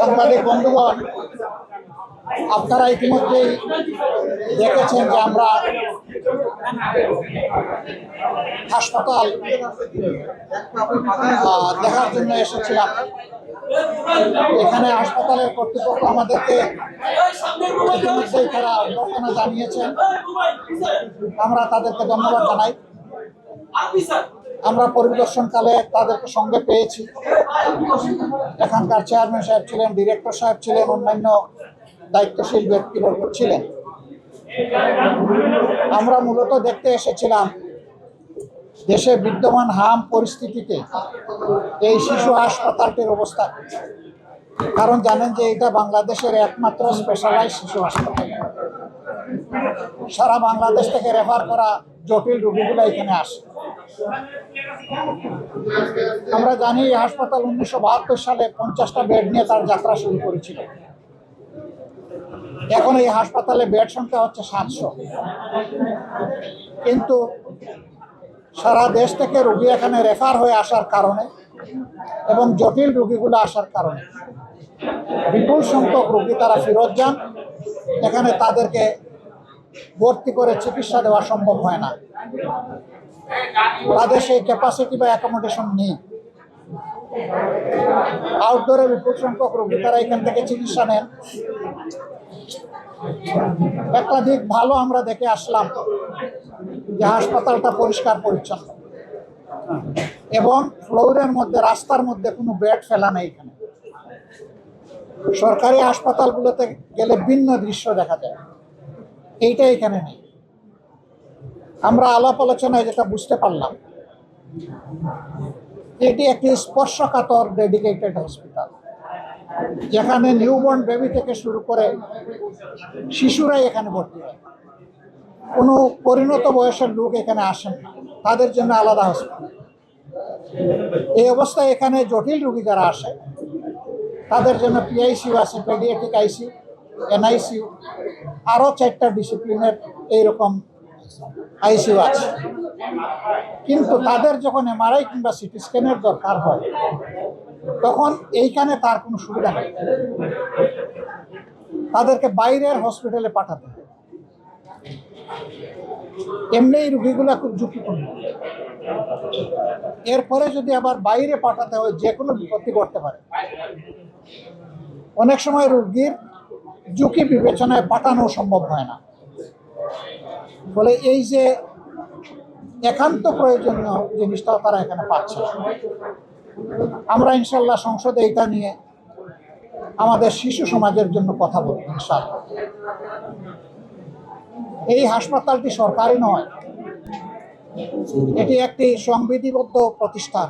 সাংবাদিক বন্ধুগণ, আপনারা ইতিমধ্যেই দেখেছেন যে আমরা হাসপাতাল দেখার জন্য এসেছিলাম। এখানে হাসপাতালের কর্তৃপক্ষ আমাদেরকে ইতিমধ্যেই তারা অভ্যর্থনা জানিয়েছেন, আমরা তাদেরকে ধন্যবাদ জানাই। আমরা পরিদর্শনকালে তাদেরকে সঙ্গে পেয়েছি। এখানকার চেয়ারম্যান সাহেব ছিলেন, ডিরেক্টর সাহেব ছিলেন, অন্যান্য দায়িত্বশীল ব্যক্তিবর্গ ছিলেন। আমরা মূলত দেখতে এসেছিলাম দেশে বিদ্যমান হাম পরিস্থিতিতে এই শিশু হাসপাতালটির অবস্থা। কারণ জানেন যে এটা বাংলাদেশের একমাত্র স্পেশালাইজ শিশু হাসপাতাল। সারা বাংলাদেশ থেকে রেফার করা জটিল রোগীগুলো এখানে আসে। আমরা জানি এই হাসপাতাল 1972 সালে 50টা বেড নিয়ে তার যাত্রা শুরু করেছিল। এখন এই হাসপাতালে বেড সংখ্যা হচ্ছে 700। কিন্তু সারা দেশ থেকে রোগী এখানে রেফার হয়ে আসার কারণে এবং জটিল রোগীগুলো আসার কারণে বিপুল সংখ্যক রোগী তারা ফেরত যান। এখানে তাদেরকে ভর্তি করে চিকিৎসা দেওয়া সম্ভব হয় না, তাদের সেই ক্যাপাসিটি বা অ্যাকোমোডেশন নেই। আউটডোরে বিপুল সংখ্যক রোগী তারা এখান থেকে চিকিৎসা নেন। একটা দিক ভালো আমরা দেখে আসলাম যে হাসপাতালটা পরিষ্কার পরিচ্ছন্ন এবং ফ্লোরের মধ্যে, রাস্তার মধ্যে কোনো বেড ফেলা নেই। এখানে সরকারি হাসপাতালগুলোতে গেলে ভিন্ন দৃশ্য দেখা যায়, এইটা এখানে নেই। আমরা আলাপ আলোচনায় যেটা বুঝতে পারলাম, এটি একটি স্পর্শকাতর ডেডিকেটেড হসপিটাল, যেখানে নিউবর্ন বেবি থেকে শুরু করে শিশুরাই এখানে ভর্তি হয়। কোনো পরিণত বয়সের লোক এখানে আসেন না, তাদের জন্য আলাদা হসপিটাল। এই অবস্থায় এখানে জটিল রোগী যারা আসে তাদের জন্য পিআইসিউ আছে, পেডিয়াট্রিক আইসিউ, এনআইসিউ, আরও 4টা ডিসিপ্লিনের এইরকম আইসিউ আছে। কিন্তু তাদের যখন এমআরআই কিংবা সিটি স্ক্যানের দরকার হয় তখন এইখানে তার কোনো সুবিধা নেই, তাদেরকে বাইরের হসপিটালে পাঠাতে হয়। এমনি এই রোগীগুলো খুব ঝুঁকিপূর্ণ, এরপরে যদি আবার বাইরে পাঠাতে হয় যে কোনো বিপত্তি ঘটতে পারে। অনেক সময় রোগীর ঝুঁকি বিবেচনায় পাঠানো সম্ভব হয় না। ফলে এই যে একান্ত প্রয়োজনীয় জিনিসটাও তারা এখানে পাচ্ছে। আমরা ইনশাল্লাহ সংসদে এটা নিয়ে আমাদের শিশু সমাজের জন্য কথা বলব ইনশাল্লাহ। এই হাসপাতালটি সরকারি নয়, এটি একটি সংবিধিবদ্ধ প্রতিষ্ঠান।